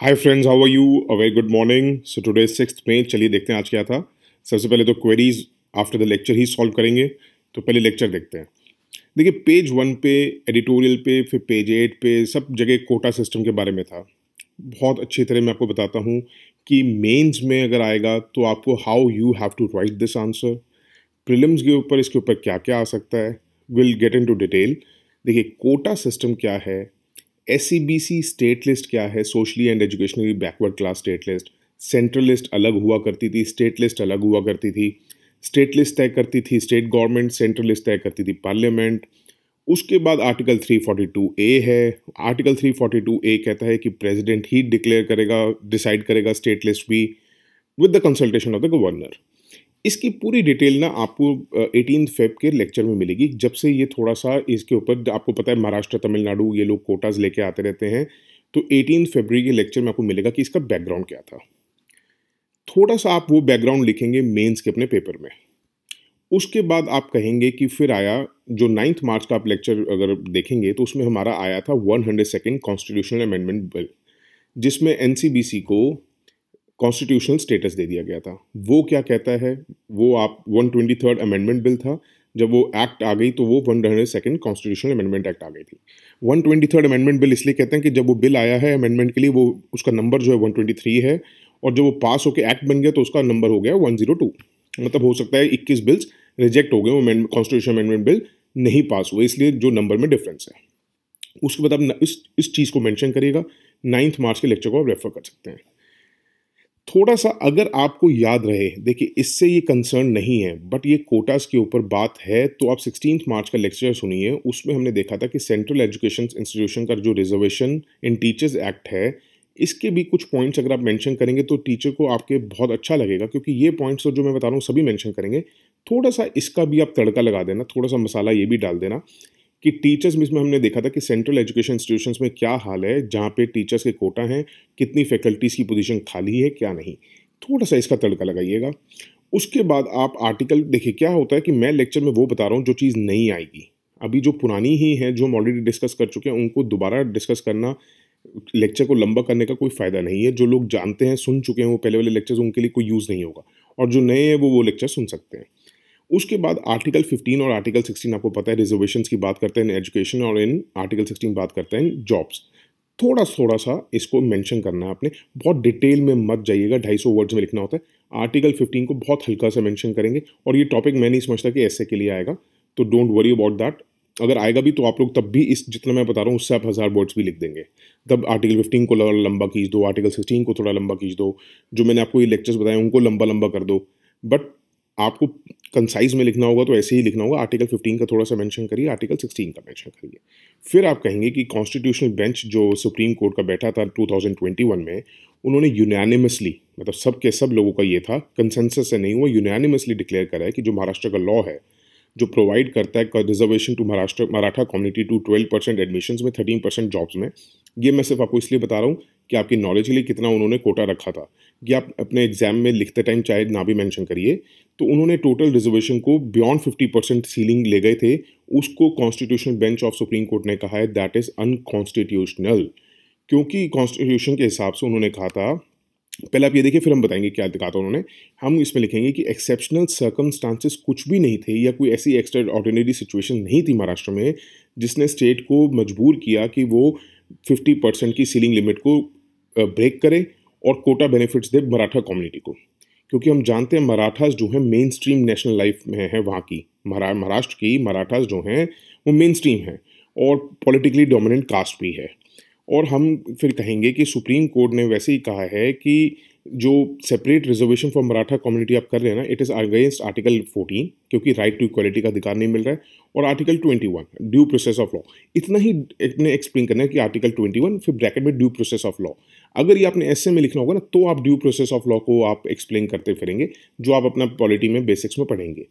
Hi friends, how are you? A very good morning. So today 6 मई। चलिए देखते हैं आज क्या था। सबसे पहले तो क्वेरीज आफ्टर द लेक्चर ही सॉल्व करेंगे। तो पहले लेक्चर देखते हैं। देखिए, पेज 1 पे, एडिटोरियल पे, फिर पेज 8 पे सब जगह कोटा सिस्टम के बारे में था। बहुत अच्छी तरह मैं आपको बताता हूँ कि मेंस में अगर आएगा तो आपको how you have to write this answer. Prelims के ऊपर इसके ऊपर क्या क्या आ सकता है, will get into detail. देखिए, कोटा सिस्टम क्या है, एसईबीसी स्टेट लिस्ट क्या है, socially and educationally backward class state list. Central list अलग हुआ करती थी, स्टेट लिस्ट अलग हुआ करती थी। स्टेट लिस्ट तय करती थी स्टेट गवर्नमेंट, सेंट्रल लिस्ट तय करती थी पार्लियामेंट। उसके बाद आर्टिकल 342A है। आर्टिकल 342A कहता है कि प्रेसिडेंट ही डिक्लेयर करेगा, डिसाइड करेगा स्टेट लिस्ट भी with the consultation of the governor. इसकी पूरी डिटेल ना आपको 18 फेब के लेक्चर में मिलेगी। जब से ये थोड़ा सा इसके ऊपर, आपको पता है महाराष्ट्र तमिलनाडु ये लोग कोटाज लेके आते रहते हैं, तो 18 फरवरी के लेक्चर में आपको मिलेगा कि इसका बैकग्राउंड क्या था। थोड़ा सा आप वो बैकग्राउंड लिखेंगे मेंस के अपने पेपर में। उसके बाद आप कहेंगे कि फिर आया जो 9 मार्च का आप लेक्चर अगर देखेंगे तो उसमें हमारा आया था 102nd कॉन्स्टिट्यूशनल अमेंडमेंट बिल, जिसमें एनसीबीसी को कॉन्स्टिट्यूशनल स्टेटस दे दिया गया था। वो क्या कहता है, वो आप 123rd अमेंडमेंट बिल था। जब वो एक्ट आ गई तो वो 102nd कॉन्स्टिट्यूशनल अमेंडमेंट एक्ट आ गई थी। 123rd अमेंडमेंट बिल इसलिए कहते हैं कि जब वो बिल आया है अमेंडमेंट के लिए, वो उसका नंबर जो है 123 है, और जब वो पास होकर एक्ट बन गया तो उसका नंबर हो गया 102। मतलब हो सकता है 21 बिल्स रिजेक्ट हो गए, वो कॉन्स्टिट्यूशन अमेंडमेंट बिल नहीं पास हुए, इसलिए जो नंबर में डिफरेंस है। उसके बाद आप इस चीज़ को मेंशन करिएगा। 9 मार्च के लेक्चर को आप रेफर कर सकते हैं। थोड़ा सा अगर आपको याद रहे, देखिए इससे ये कंसर्न नहीं है, बट ये कोटास के ऊपर बात है, तो आप 16 मार्च का लेक्चर सुनिए। उसमें हमने देखा था कि सेंट्रल एजुकेशन इंस्टीट्यूशन का जो रिजर्वेशन इन टीचर्स एक्ट है, इसके भी कुछ पॉइंट्स अगर आप मेंशन करेंगे तो टीचर को आपके बहुत अच्छा लगेगा, क्योंकि ये पॉइंट्स जो मैं बता रहा हूँ सभी मेंशन करेंगे। थोड़ा सा इसका भी आप तड़का लगा देना, थोड़ा सा मसाला ये भी डाल देना कि टीचर्स में, इसमें हमने देखा था कि सेंट्रल एजुकेशन इंस्टीट्यूशंस में क्या हाल है, जहाँ पे टीचर्स के कोटा हैं, कितनी फैकल्टीज़ की पोजीशन खाली है, क्या नहीं। थोड़ा सा इसका तड़का लगाइएगा। उसके बाद आप आर्टिकल देखिए, क्या होता है कि मैं लेक्चर में वो बता रहा हूँ जो चीज़ नहीं आएगी। अभी जो पुरानी ही है, जो हम ऑलरेडी डिस्कस कर चुके हैं, उनको दोबारा डिस्कस करना, लेक्चर को लंबा करने का कोई फ़ायदा नहीं है। जो लोग जानते हैं, सुन चुके हैं वो पहले वाले लेक्चर्स, उनके लिए कोई यूज़ नहीं होगा, और जो नए हैं वो लेक्चर सुन सकते हैं। उसके बाद आर्टिकल 15 और आर्टिकल 16 आपको पता है रिजर्वेशंस की बात करते हैं इन एजुकेशन, और इन आर्टिकल 16 बात करते हैं जॉब्स। थोड़ा थोड़ा सा इसको मेंशन करना है आपने, बहुत डिटेल में मत जाइएगा। 250 वर्ड्स में लिखना होता है। आर्टिकल 15 को बहुत हल्का सा मेंशन करेंगे, और ये टॉपिक मैं नहीं समझता कि ऐसे के लिए आएगा, तो डोंट वरी अबाउट दैट। अगर आएगा भी तो आप लोग तब भी इस जितना मैं बता रहा हूँ उससे आप 1000 वर्ड्स भी लिख देंगे। तब आर्टिकल 15 को लंबा खींच दो, आर्टिकल 16 को थोड़ा लंबा खींच दो, जो मैंने आपको ये लेक्चर्स बताए उनको लंबा लंबा कर दो। बट आपको कंसाइज में लिखना होगा तो ऐसे ही लिखना होगा। आर्टिकल 15 का थोड़ा सा मेंशन करिए, आर्टिकल 16 का मेंशन करिए। फिर आप कहेंगे कि कॉन्स्टिट्यूशनल बेंच जो सुप्रीम कोर्ट का बैठा था 2021 में, उन्होंने यूनानिमसली, मतलब सब के सब लोगों का ये था, कंसेंसस से नहीं हुआ, यूनानिमसली डिक्लेयर करा है कि जो महाराष्ट्र का लॉ है, जो प्रोवाइड करता है reservation to Maratha community to 12% admission में, 13% जॉब्स में। ये मैं सिर्फ आपको इसलिए बता रहा हूँ कि आपकी नॉलेज के लिए कितना उन्होंने कोटा रखा था। ये आप अपने एग्जाम में लिखते टाइम चाहे ना भी मेंशन करिए, तो उन्होंने टोटल रिजर्वेशन को बियॉन्ड 50% सीलिंग ले गए थे। उसको constitutional bench of supreme court ने कहा है दैट इज अनकॉन्स्टिट्यूशनल, क्योंकि कॉन्स्टिट्यूशन के हिसाब से उन्होंने कहा था। पहले आप ये देखिए, फिर हम बताएंगे क्या कहा था उन्होंने। हम इसमें लिखेंगे कि एक्सेप्शनल सर्कमस्टांसेस कुछ भी नहीं थे, या कोई ऐसी एक्स्ट्रा ऑर्डिनरी सिचुएशन नहीं थी महाराष्ट्र में जिसने स्टेट को मजबूर किया कि वो 50% की सीलिंग लिमिट को ब्रेक करे और कोटा बेनिफिट्स दे मराठा कम्युनिटी को। क्योंकि हम जानते हैं मराठास जो हैं मेन स्ट्रीम नेशनल लाइफ में है, वहाँ की महाराष्ट्र की मराठास जो हैं वो मेन स्ट्रीम हैं, और पॉलिटिकली डोमिनेंट कास्ट भी है। और हम फिर कहेंगे कि सुप्रीम कोर्ट ने वैसे ही कहा है कि जो separate reservation for Maratha community आप कर रहे हैं ना, इट इज़ अगेंस्ट आर्टिकल 14, क्योंकि राइट टू इक्वलिटी का अधिकार नहीं मिल रहा है, और article 21 due process of law. इतना ही इतने एक्सप्लेन करना है कि आर्टिकल 21 फिर ब्रैकेट में ड्यू प्रोसेस ऑफ लॉ। अगर ये आपने ऐसे में लिखना होगा ना, तो आप ड्यू प्रोसेस ऑफ लॉ को आप एक्सप्लेन करते फिरेंगे, जो आप अपना पॉलिटी में बेसिक्स में पढ़ेंगे।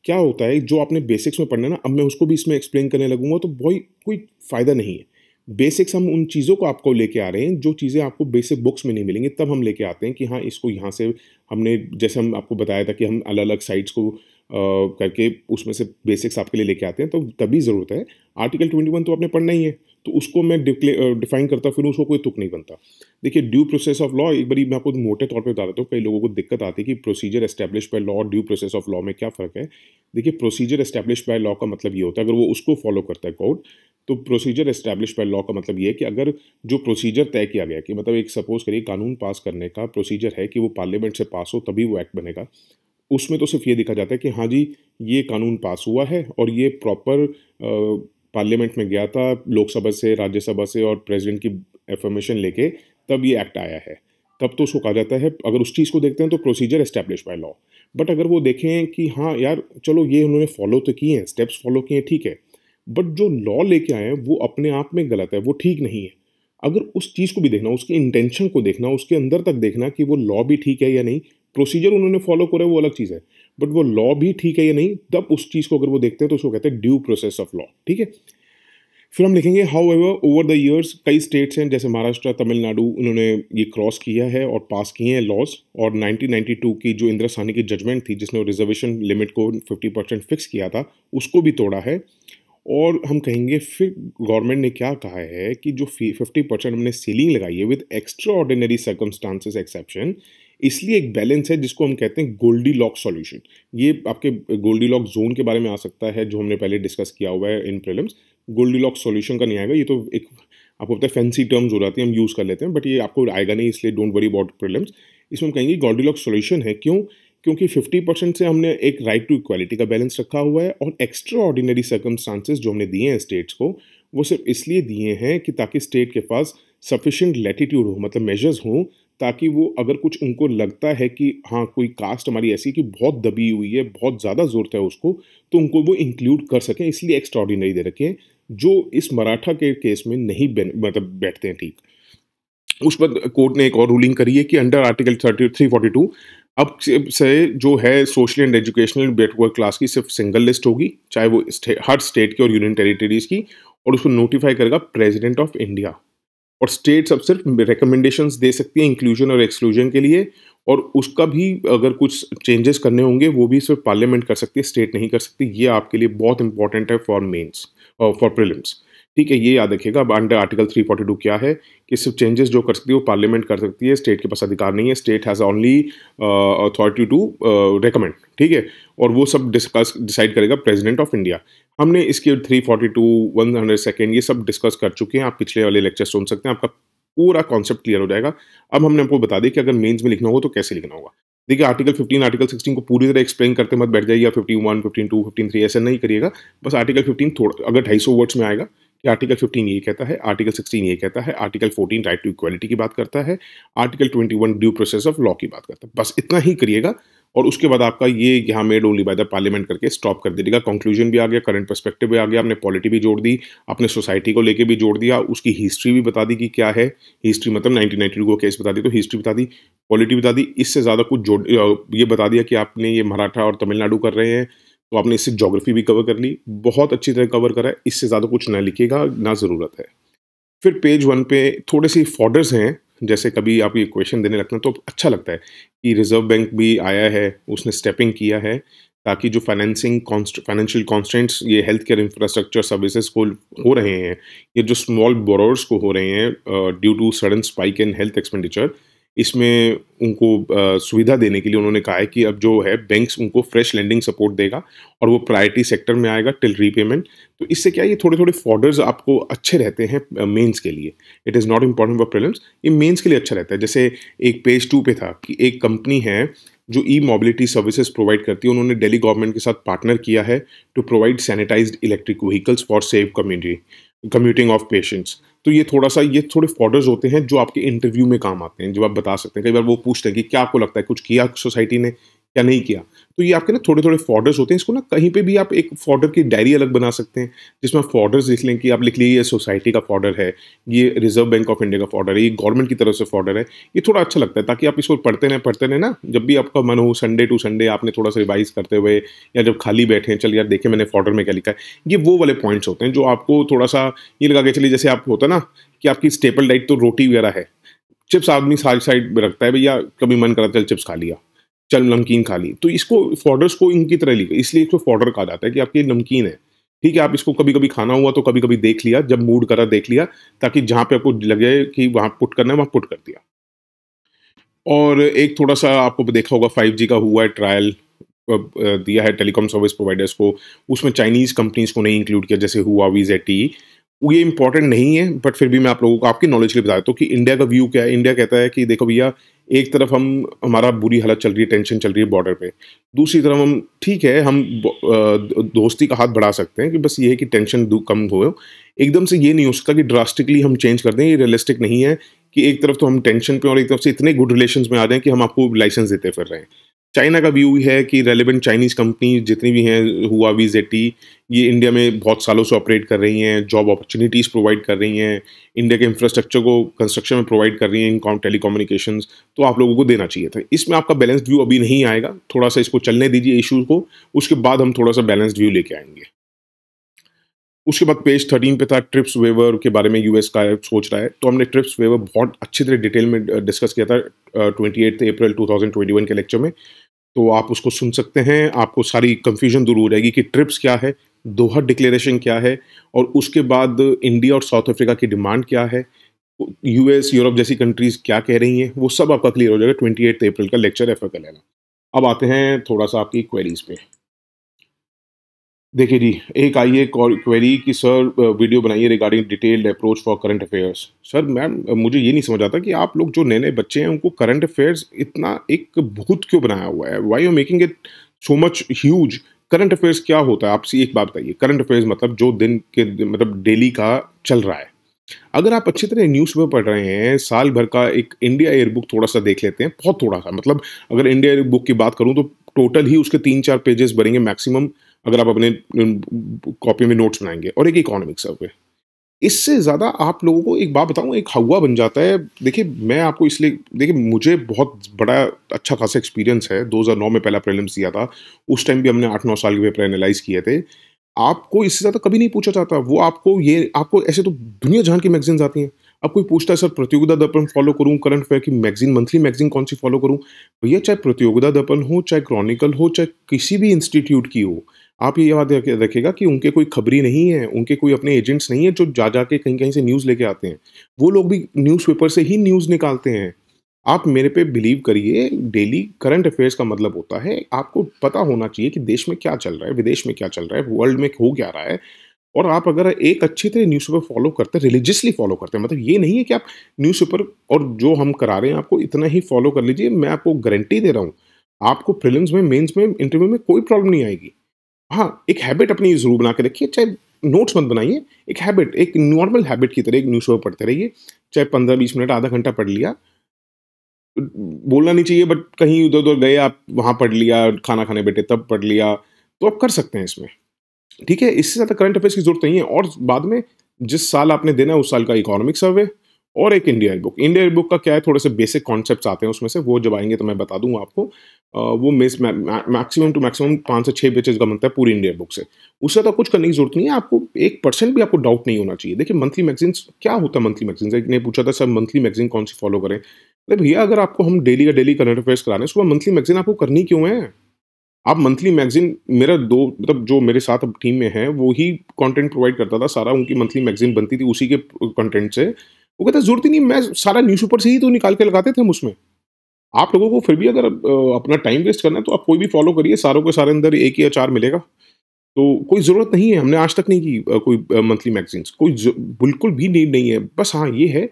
क्या होता है, जो आपने बेसिक्स में पढ़ना है ना, अब मैं उसको भी इसमें एक्सप्लेन करने लगूंगा तो कोई फ़ायदा नहीं है। बेसिक्स हम उन चीज़ों को आपको लेके आ रहे हैं जो चीज़ें आपको बेसिक बुक्स में नहीं मिलेंगी, तब हम लेके आते हैं कि हाँ इसको यहाँ से हमने, जैसे हम आपको बताया था कि हम अलग अलग साइट्स को करके उसमें से बेसिक्स आपके लिए लेके आते हैं, तो तभी ज़रूरत है। आर्टिकल 21 तो आपने पढ़ना ही है, तो उसको मैं डिफाइन करता फिर उसको कोई तुक नहीं बनता। देखिए ड्यू प्रोसेस ऑफ लॉ, एक बार मैं आपको मोटे तौर पे बता देता हूँ, कई लोगों को दिक्कत आती है कि प्रोसीजर एस्टेब्लिश बाय लॉ और ड्यू प्रोसेस ऑफ लॉ में क्या फ़र्क है। देखिए प्रोसीजर एस्टेब्लिश बाय लॉ का मतलब ये होता है, अगर वो उसको फॉलो करता है कोर्ट, तो प्रोसीजर एस्टेब्लिश बाय लॉ का मतलब ये है कि अगर जो प्रोसीजर तय किया गया कि मतलब एक सपोज करिए कानून पास करने का प्रोसीजर है कि वो पार्लियामेंट से पास हो तभी वो एक्ट बनेगा, उसमें तो सिर्फ ये देखा जाता है कि हाँ जी ये कानून पास हुआ है और ये प्रॉपर पार्लियामेंट में गया था, लोकसभा से, राज्यसभा से और प्रेसिडेंट की एफर्मेशन लेके तब ये एक्ट आया है, तब तो उसको कहा जाता है। अगर उस चीज़ को देखते हैं तो procedure establish by law. But अगर वो देखें कि हाँ यार चलो ये उन्होंने फॉलो तो किए हैं, स्टेप्स फॉलो किए हैं, ठीक है, बट जो लॉ लेके आए हैं वो अपने आप में गलत है, वो ठीक नहीं है। अगर उस चीज़ को भी देखना, उसके इंटेंशन को देखना, उसके अंदर तक देखना कि वो लॉ भी ठीक है या नहीं, प्रोसीजर उन्होंने फॉलो करा है वो अलग चीज़ है, बट वो लॉ भी ठीक है या नहीं, तब उस चीज़ को अगर वो देखते हैं तो उसको कहते हैं ड्यू प्रोसेस ऑफ लॉ, ठीक है। फिर हम लिखेंगे how ever over the years कई स्टेट्स हैं जैसे महाराष्ट्र, तमिलनाडु, उन्होंने ये क्रॉस किया है और पास किए हैं लॉज, और 1992 की जो इंदिरा साहनी की जजमेंट थी जिसने रिजर्वेशन लिमिट को 50% फिक्स किया था उसको भी तोड़ा है। और हम कहेंगे फिर गवर्नमेंट ने क्या कहा है कि जो 50% हमने सीलिंग लगाई है with extra ordinary circumstances exception, इसलिए एक बैलेंस है जिसको हम कहते हैं गोल्डी लॉक सॉल्यूशन। ये आपके गोल्डी लॉक जोन के बारे में आ सकता है जो हमने पहले डिस्कस किया हुआ है in prelims. Goldilocks solution का नहीं आएगा, ये तो एक आपको पता है फैंसी टर्म्स हो जाती हैं, हम यूज़ कर लेते हैं, बट ये आपको आएगा नहीं, इसलिए डोंट वरी अबाउट प्रीलिम्स। इसमें हम कहेंगे गोल्डी लॉक सॉल्यूशन है, क्यों? क्योंकि 50% से हमने एक राइट टू इक्वालिटी का बैलेंस रखा हुआ है और एक्स्ट्रा ऑर्डिनरी सर्कमस्टांसेस जो हमने दिए हैं स्टेट्स को, वो सिर्फ इसलिए दिए हैं कि ताकि स्टेट के पास सफिशिएंट लैटिट्यूड हो, मतलब मेजर्स हों, ताकि वो अगर कुछ उनको लगता है कि हाँ कोई कास्ट हमारी ऐसी कि बहुत दबी हुई है, बहुत ज़्यादा ज़रूरत है उसको, तो उनको वो इंक्लूड कर सकें, इसलिए एक्स्ट्रा ऑर्डिनरी दे रखे हैं, जो इस मराठा के केस में नहीं मतलब बैठते हैं ठीक। उस पर कोर्ट ने एक और रूलिंग करी है कि अंडर आर्टिकल 342 अब से जो है social and educational backward class की सिर्फ सिंगल लिस्ट होगी, चाहे वो हर स्टेट की और यूनियन टेरिटरीज की, और उसको नोटिफाई करेगा प्रेसिडेंट ऑफ इंडिया। और स्टेट्स अब सिर्फ रिकमेंडेशंस दे सकती हैं इंक्लूजन और एक्सक्लूजन के लिए, और उसका भी अगर कुछ चेंजेस करने होंगे वो भी सिर्फ पार्लियामेंट कर सकती है, स्टेट नहीं कर सकती। ये आपके लिए बहुत इंपॉर्टेंट है फॉर मेंस और फॉर प्रीलिम्स, ठीक है, ये याद रखिएगा। अब अंडर आर्टिकल 342 क्या है कि सिर्फ चेंजेस जो कर सकती है वो पार्लियामेंट कर सकती है, स्टेट के पास अधिकार नहीं है। State has only authority to recommend, ठीक है, और वो सब डिसाइड करेगा प्रेसिडेंट ऑफ इंडिया। हमने इसके 342, 102 ये सब डिस्कस कर चुके हैं, आप पिछले वाले लेक्चर सुन सकते हैं, आपका पूरा कॉन्सेप्ट क्लियर हो जाएगा। अब हमने आपको बता दिया कि अगर मेंस में लिखना होगा तो कैसे लिखना होगा। देखिए आर्टिकल 15, आर्टिकल 16 को पूरी तरह एक्सप्लेन करते मत बैठ जाइए, 51, 52, 53 ऐसा नहीं करिएगा। बस आर्टिकल 15 थोड़ा अगर 250 वर्ड्स में आएगा कि आर्टिकल 15 ये कहता है, आर्टिकल 16 ये कहता है, आर्टिकल 14 राइट टू इक्वालिटी की बात करता है, article 21 due process of law की बात करता है। बस इतना ही करिएगा और उसके बाद आपका ये यहाँ made only by the parliament करके स्टॉप कर दीजिएगा। कंक्लूजन भी आ गया, करंट पर्सपेक्टिव भी आ गया, आपने पॉलिटी भी जोड़ दी, आपने सोसाइटी को लेके भी जोड़ दिया, उसकी हिस्ट्री भी बता दी कि क्या है हिस्ट्री, मतलब 1992 को केस बता दी तो हिस्ट्री बता दी, पॉलिटी बता दी। इससे ज़्यादा कुछ जोड़ ये बता दिया कि आपने ये मराठा और तमिलनाडु कर रहे हैं तो आपने इससे ज्योग्राफी भी कवर कर ली, बहुत अच्छी तरह कवर करा है। इससे ज़्यादा कुछ ना लिखिएगा, ना ज़रूरत है। फिर पेज 1 पे थोड़े से फॉर्डर्स हैं, जैसे कभी आप ये क्वेश्चन देने लगते हैं तो अच्छा लगता है कि रिजर्व बैंक भी आया है, उसने स्टेपिंग किया है ताकि जो फाइनेंशियल कॉन्स्टेंट्स ये हेल्थ केयर इंफ्रास्ट्रक्चर सर्विसेज को हो रहे हैं, ये जो स्मॉल बोरोवर्स को हो रहे हैं due to sudden spike in health expenditure, इसमें उनको सुविधा देने के लिए उन्होंने कहा है कि अब जो है बैंक्स उनको फ्रेश लेंडिंग सपोर्ट देगा और वो प्रायोरिटी सेक्टर में आएगा टिल रीपेमेंट। तो इससे क्या है, ये थोड़े थोड़े फॉर्डर्स आपको अच्छे रहते हैं मेंस के लिए। It is not important for prelims, ये मेंस के लिए अच्छा रहता है। जैसे एक पेज 2 पे था कि एक कंपनी है जो ई मोबिलिटी सर्विसेज प्रोवाइड करती है, उन्होंने दिल्ली गवर्नमेंट के साथ पार्टनर किया है to provide sanitised electric vehicles for safe commuting of patients. तो ये थोड़े फॉर्डर्स होते हैं जो आपके इंटरव्यू में काम आते हैं, जो आप बता सकते हैं। कई बार वो पूछते हैं कि क्या आपको लगता है कुछ किया सोसाइटी ने क्या नहीं किया, तो ये आपके ना थोड़े थोड़े फॉर्डर्स होते हैं। इसको ना कहीं पे भी आप एक फॉर्डर की डायरी अलग बना सकते हैं जिसमें आप फॉर्डर्स लिख लें कि आप लिख लीजिए ये सोसाइटी का फॉर्डर है, ये रिजर्व बैंक ऑफ इंडिया का फॉर्डर है, ये गवर्नमेंट की तरफ से फॉर्डर है। ये थोड़ा अच्छा लगता है ताकि आप इसको पढ़ते रहें ना, जब भी आपका मन हो संडे टू संडे आपने थोड़ा सा रिवाइज करते हुए या जब खाली बैठे हैं, चल यार देखें मैंने फॉर्डर में क्या लिखा है, ये वो वाले पॉइंट्स होते हैं जो आपको थोड़ा सा ये लगा के चलिए, जैसे आप होता ना कि आपकी स्टेपल डाइट तो रोटी वगैरह है, चिप्स आदमी साइड साइड में रखता है, भैया कभी मन करा चल चिप्स खा लिया, चल नमकीन खा ली, तो इसको फॉर्डर्स को इनकी तरह लिखा, इसलिए इसको फॉर्डर कहा जाता है कि आपकी नमकीन है। ठीक है, आप इसको कभी-कभी खाना हुआ तो कभी-कभी देख लिया, जब मूड करा देख लिया, ताकि जहाँ पे आपको लगे कि वहाँ पुट करना है, वहाँ पुट कर दिया। और एक थोड़ा-सा आपको देखा होगा 5G का हुआ है ट्रायल दिया है टेलीकॉम सर्विस प्रोवाइडर्स को, उसमें चाइनीज़ कंपनीज़ को नहीं इंक्लूड किया जैसे हुआवी, ज़ेडटीई। वो ये इम्पोर्टेंट नहीं है, बट फिर भी मैं आप लोगों को आपकी नॉलेज के लिए बता देता हूँ कि इंडिया का व्यू क्या है। इंडिया कहता है कि देखो भैया, एक तरफ हमारा बुरी हालत चल रही है, टेंशन चल रही है बॉर्डर पे। दूसरी तरफ हम ठीक है, हम दोस्ती का हाथ बढ़ा सकते हैं कि बस ये है कि टेंशन कम हो। एकदम से ये नहीं हो सकता कि ड्रास्टिकली हम चेंज कर दें, ये रियलिस्टिक नहीं है कि एक तरफ तो हम टेंशन पे और एक तरफ से इतने गुड रिलेशंस में आ जाएँ कि हम आपको लाइसेंस देते फिर रहे हैं। चाइना का व्यू है कि रेलेवेंट चाइनीज़ कंपनी जितनी भी हैं, हुआवी, ज़ेडटी, ये इंडिया में बहुत सालों से ऑपरेट कर रही हैं, जॉब अपॉर्च्युनिटीज़ प्रोवाइड कर रही हैं, इंडिया के इंफ्रास्ट्रक्चर को कंस्ट्रक्शन में प्रोवाइड कर रही हैं, इन टेलीकम्युनिकेशंस, तो आप लोगों को देना चाहिए था। इसमें आपका बैलेंस्ड व्यू अभी नहीं आएगा, थोड़ा-सा इसको चलने दीजिए इश्यूज़ को, उसके बाद हम थोड़ा-सा बैलेंस्ड व्यू लेके आएँगे। उसके बाद पेज 13 पे था ट्रिप्स वेवर के बारे में यूएस का सोच रहा है, तो हमने ट्रिप्स वेवर बहुत अच्छी तरह डिटेल में डिस्कस किया था 28 अप्रैल 2021 के लेक्चर में। तो आप उसको सुन सकते हैं, आपको सारी कन्फ्यूजन दूर हो जाएगी कि ट्रिप्स क्या है, दोहा डिक्लेरेशन क्या है और उसके बाद इंडिया और साउथ अफ्रीका की डिमांड क्या है, यूएस, यूरोप जैसी कंट्रीज़ क्या कह रही हैं, वो सब आपका क्लियर हो जाएगा 28 अप्रैल का लेक्चर रेफर कर लेना। अब आते हैं थोड़ा-सा आपकी क्वेरीज़ पे। देखिए जी, एक आई है क्वेरी कि सर वीडियो बनाइए regarding detailed approach for current affairs. Sir ma'am, मुझे ये नहीं समझ आता कि आप लोग जो नए-नए बच्चे हैं उनको करंट अफेयर्स इतना एक भूत क्यों बनाया हुआ है? Why you making it so much huge? Current affairs क्या होता है? आपसे एक बात बताइए, करंट अफेयर्स मतलब जो दिन के मतलब डेली का चल रहा है। अगर आप अच्छी तरह न्यूज़पेपर पढ़ रहे हैं, साल भर का एक इंडिया ईयरबुक थोड़ा-सा देख लेते हैं, बहुत थोड़ा-सा मतलब अगर इंडिया ईयरबुक की बात करूँ तो टोटल ही उसके 3-4 पेजेज़ भरेंगे मैक्सिमम, अगर आप अपने कॉपी में नोट्स बनाएँगे, और एक इकोनॉमिक सर्वे। इससे ज़्यादा आप लोगों को एक बात बताऊँ, एक हौवा बन जाता है। देखिए, मैं आपको इसलिए देखिए मुझे बहुत बड़ा अच्छा खासा एक्सपीरियंस है, 2009 में पहला प्रीलिम्स दिया था, उस टाइम भी हमने 8-9 साल के पेपर एनालाइज़ किए थे। आपको इससे ज़्यादा कभी नहीं पूछा जाता। वो आपको ऐसे तो दुनिया जहान की मैगज़ीन्स आती हैं। अब कोई पूछता है सर प्रतियोगिता दर्पण फ़ॉलो करूँ, करंट अफेयर की मैगज़ीन, मंथली मैगज़ीन कौन-सी फ़ॉलो करूँ? भैया, चाहे प्रतियोगिता दर्पण हो, चाहे क्रॉनिकल हो, चाहे किसी भी इंस्टीट्यूट की हो, आप ये याद रखिएगा कि उनके कोई खबरी नहीं है, उनके कोई अपने एजेंट्स नहीं है जो जा-जा के कहीं-कहीं से न्यूज़ लेके आते हैं। वो लोग भी न्यूज़पेपर से ही न्यूज़ निकालते हैं। आप मेरे पे बिलीव करिए, डेली करंट अफेयर्स का मतलब होता है, आपको पता होना चाहिए कि देश में क्या चल रहा है, विदेश में क्या चल रहा है, वर्ल्ड में हो क्या रहा है। और आप अगर एक अच्छी तरह न्यूज़पेपर फ़ॉलो करते हैं, रिलिजियसली फ़ॉलो करते हैं, मतलब ये नहीं है कि आप न्यूज़पेपर और जो हम करा रहे हैं आपको इतना ही फ़ॉलो कर लीजिए, मैं आपको गारंटी दे रहा हूँ, आपको प्रीलिम्स में, मेंस में, इंटरव्यू में कोई प्रॉब्लम नहीं आएगी। हाँ, एक हैबिट अपनी ज़रूर बना के रखिए, चाहे नोट्स मत बनाइए, एक हैबिट, एक नॉर्मल हैबिट की तरह एक न्यूज़पेपर पढ़ते रहिए, चाहे 15-20 मिनट, आधा घंटा पढ़ लिया। बोलना नहीं चाहिए, बट कहीं इधर-उधर गए आप, वहाँ पढ़ लिया, खाना खाने बैठे तब पढ़ लिया, तो आप कर सकते हैं इसमें। ठीक है? इससे ज़्यादा करंट अफेयर्स की ज़रूरत नहीं है, और बाद में जिस साल आपने देना है उस साल का इकोनॉमिक सर्वे और एक इंडिया बुक। इंडिया बुक का क्या है, थोड़े से बेसिक कॉन्सेप्ट्स आते हैं उसमें से, वो जब आएँगे तो मैं बता दूँगा आपको। वो मैक्सिमम टू मैक्सिमम 5 से 6 पेजेज़ का बनता है पूरी इंडिया बुक से। उससे ज़्यादा कुछ करने की ज़रूरत नहीं है, आपको 1% भी आपको डाउट नहीं होना चाहिए। देखिए, मंथली मैगज़ीन्स क्या होता है, मंथली मैगज़ीन्स? एक ने पूछा था सर मंथली मैगज़ीन कौन-सी फ़ॉलो करें? अरे भैया, अगर आपको हम डेली का डेली करंट अफेयर्स करा रहे हैं, उसके बाद मंथली मैगज़ीन आपको करनी क्यों है? आप मंथली मैगज़ीन, मेरा 2 मतलब जो मेरे साथ अब टीम में है, वो ही कंटेंट प्रोवाइड करता था, सारा उनकी मंथली मैगज़ीन बनती थी उसी के कंटेंट से। वो कहता ज़रूरत ही नहीं, मैं सारा न्यूज़पेपर से ही तो निकाल के लगाते थे हम उसमें। आप लोगों को फिर भी अगर अपना टाइम वेस्ट करना है तो आप कोई भी फ़ॉलो करिए, सारों के सारे अंदर एक ही अचार मिलेगा। तो कोई ज़रूरत नहीं है, हमने आज तक नहीं की कोई मंथली मैगज़ीन्स, कोई बिल्कुल भी नीड नहीं है। बस हाँ, ये है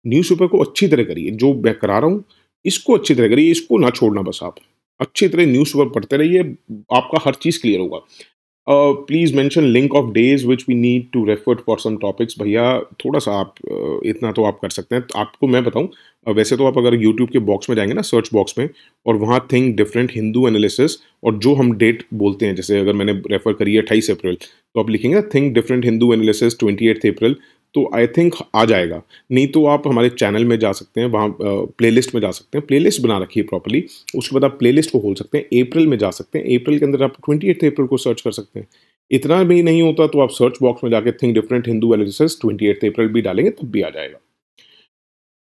न्यूज़पेपर को अच्छी तरह करिए, जो मैं करा रहा हूँ, इसको अच्छी तरह करिए, इसको ना छोड़ना बस आप। अच्छी तरह न्यूज़पेपर पढ़ते रहिए, आपका हर चीज़ क्लियर होगा। Please mention link of days which we need to refer for some topics. भैया, थोड़ा-सा आप इतना तो आप कर सकते हैं। तो आपको मैं बताऊँ, वैसे तो आप अगर यूट्यूब के बॉक्स में जाएँगे ना, सर्च बॉक्स में, और वहाँ थिंक डिफरेंट हिंदू एनालिसिस, और जो हम डेट बोलते हैं, जैसे अगर मैंने रेफर करी है 28 अप्रैल, तो आप लिखेंगे थिंक डिफरेंट हिंदू एनालिसिस 28 अप्रैल, तो आई थिंक आ जाएगा। नहीं तो आप हमारे चैनल में जा सकते हैं, वहाँ प्लेलिस्ट में जा सकते हैं, प्लेलिस्ट बना रखी है प्रॉपर्ली। उसके बाद आप प्लेलिस्ट को खोल सकते हैं, अप्रैल में जा सकते हैं, अप्रैल के अंदर आप 28 अप्रैल को सर्च कर सकते हैं। इतना भी नहीं होता तो आप सर्च बॉक्स में जाके think different Hindu analysis 28 April भी डालेंगे तब भी आ जाएगा।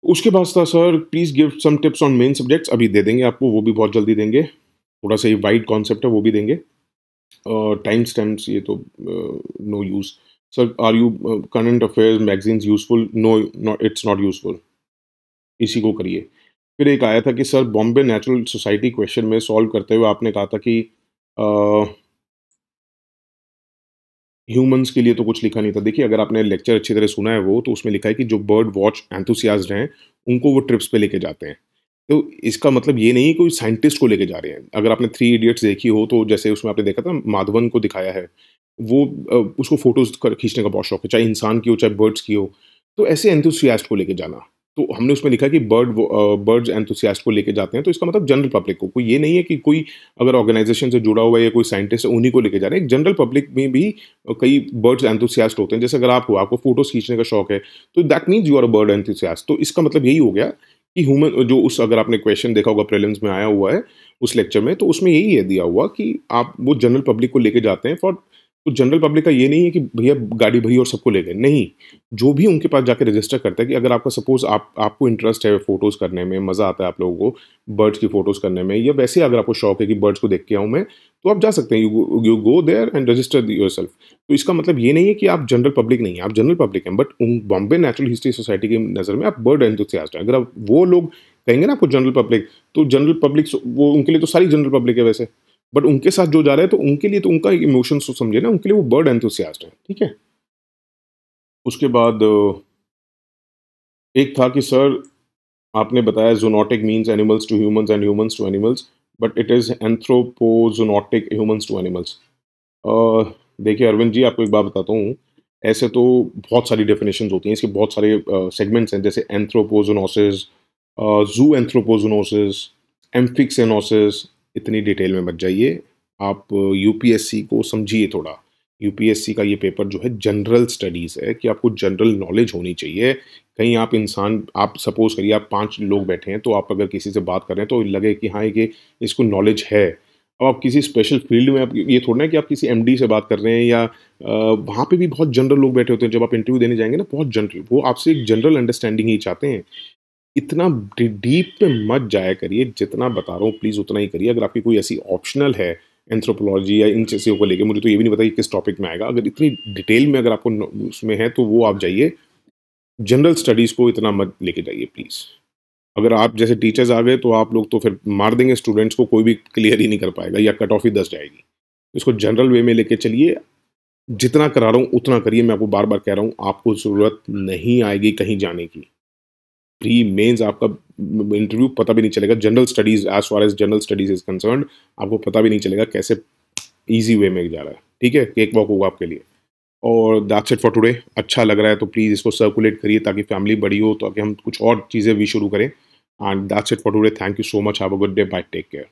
उसके बाद था sir please give some tips on main subjects. अभी दे देंगे आपको, वो भी बहुत जल्दी देंगे। थोड़ा सा ये वाइड कॉन्सेप्ट है, वो भी देंगे। टाइम स्टैम्प्स ये तो no use. Sir are you current affairs magazines useful? No, it's not useful. इसी को करिए। फिर एक आया था कि sir Bombay natural society question में सॉल्व करते हुए आपने कहा था कि ह्यूमन्स के लिए तो कुछ लिखा नहीं था। देखिए अगर आपने लेक्चर अच्छी तरह सुना है वो, तो उसमें लिखा है कि जो बर्ड वॉच एंथुसियास्ट हैं, उनको वो ट्रिप्स पे लेके जाते हैं। तो इसका मतलब ये नहीं है कोई साइंटिस्ट को लेके जा रहे हैं। अगर आपने थ्री इडियट्स देखी हो तो जैसे उसमें आपने देखा था माधवन को दिखाया है। वो उसको फ़ोटोज़ खींचने का बहुत शौक है, चाहे इंसान की हो, चाहे बर्ड्स की हो। तो ऐसे एंथुसियास्ट को लेके जाना। तो हमने उसमें लिखा कि बर्ड्स एंथुसियास्ट को लेके जाते हैं, तो इसका मतलब जनरल पब्लिक को। कोई ये नहीं है कि कोई अगर ऑर्गेनाइज़ेशन से जुड़ा हुआ है या कोई साइंटिस्ट है, उन्हीं को लेके जा रहे हैं। एक जनरल पब्लिक में भी कई बर्ड्स एंथुसियास्ट होते हैं। जैसे अगर आप हो, आपको फ़ोटोज़ खींचने का शौक है, तो that means you are a bird enthusiast. तो इसका मतलब यही हो गया कि ह्यूमन जो उस अगर आपने क्वेश्चन देखा होगा प्रीलिम्स में आया हुआ है, उस लेक्चर में, तो उसमें यही है दिया हुआ कि आप वो जनरल पब्लिक को लेके जाते हैं फॉर। तो जनरल पब्लिक का ये नहीं है कि भैया गाड़ी भरी और सबको ले गए, नहीं। जो भी उनके पास जाके रजिस्टर करता है कि अगर आपका सपोज़ आपको इंटरेस्ट है फ़ोटोज़ करने में, मज़ा आता है आप लोगों को बर्ड्स की फ़ोटोज़ करने में, या वैसे अगर आपको शौक है कि बर्ड्स को देख के आऊँ मैं, तो आप जा सकते हैं। You go there and register yourself. तो इसका मतलब ये नहीं है कि आप जनरल पब्लिक नहीं हैं, आप जनरल पब्लिक हैं, बट उन बॉम्बे नेचुरल हिस्ट्री सोसाइटी की नज़र में आप बर्ड एंथुसियास्ट हैं। अगर आप वो लोग कहेंगे ना आपको जनरल पब्लिक, तो जनरल पब्लिक वो उनके लिए तो सारी जनरल पब्लिक है वैसे। बट उनके साथ जो जा रहा है तो उनके लिए तो उनका इमोशंस तो समझे ना, उनके लिए वो बर्ड एंथुसियास्ट है, ठीक है? उसके बाद एक था कि सर आपने बताया zoonotic means animals to humans and humans to animals, but it is anthropozoonotic humans to animals. Uh, देखिए अरविंद जी, आपको एक बात बताता हूँ, ऐसे तो बहुत सारी डेफिनेशंस होती हैं, इसके बहुत सारे सेगमेंट्स हैं, जैसे एंथ्रोपोज़ोनोसिस, ज़ू एंथ्रोपोज़ोनोसिस, एम्फिक्सेनोसिस। इतनी डिटेल में मत जाइए, आप यूपीएससी को समझिए थोड़ा। यूपीएससी का ये पेपर जो है जनरल स्टडीज़ है, कि आपको जनरल नॉलेज होनी चाहिए। कहीं आप सपोज़ करिए आप 5 लोग बैठे हैं, तो आप अगर किसी से बात कर रहे हैं तो लगे कि हाँ, ये इसको नॉलेज है। अब आप किसी स्पेशल फील्ड में, आप ये थोड़ा ना कि आप किसी एमडी से बात कर रहे हैं, या वहाँ पे भी बहुत जनरल लोग बैठे होते हैं। जब आप इंटरव्यू देने जाएँगे ना, बहुत जनरल, वो आपसे एक जनरल अंडरस्टैंडिंग ही चाहते हैं। इतना डीप में मत जाया करिए, जितना बता रहा हूँ प्लीज़ उतना ही करिए। अगर आपकी कोई ऐसी ऑप्शनल है एंथ्रोपोलॉजी या इन चीज़ों को लेके, मुझे तो ये भी नहीं पता कि किस टॉपिक में आएगा। अगर इतनी डिटेल में अगर आपको उसमें है तो वो आप जाइए। जनरल स्टडीज़ को इतना मत लेके जाइए प्लीज़। अगर आप जैसे टीचर्स आ गए तो आप लोग तो फिर मार देंगे स्टूडेंट्स को, कोई भी क्लियर ही नहीं कर पाएगा, या कट ऑफ ही 10 जाएगी। इसको जनरल वे में लेके चलिए। जितना करा रहा हूँ उतना करिए। मैं आपको बार-बार कह रहा हूँ, आपको ज़रूरत नहीं आएगी कहीं जाने की। प्री मेंस आपका इंटरव्यू पता भी नहीं चलेगा। General studies, as far as general studies is concerned, आपको पता भी नहीं चलेगा कैसे ईज़ी वे में जा रहा है। ठीक है? केक वॉक होगा आपके लिए। और दैट्स इट फॉर टुडे। अच्छा लग रहा है तो प्लीज़ इसको सर्कुलेट करिए, ताकि फैमिली बड़ी हो, ताकि हम कुछ और चीज़ें भी शुरू करें। And that's it for today. Thank you so much. Have a good day. Bye. Take care.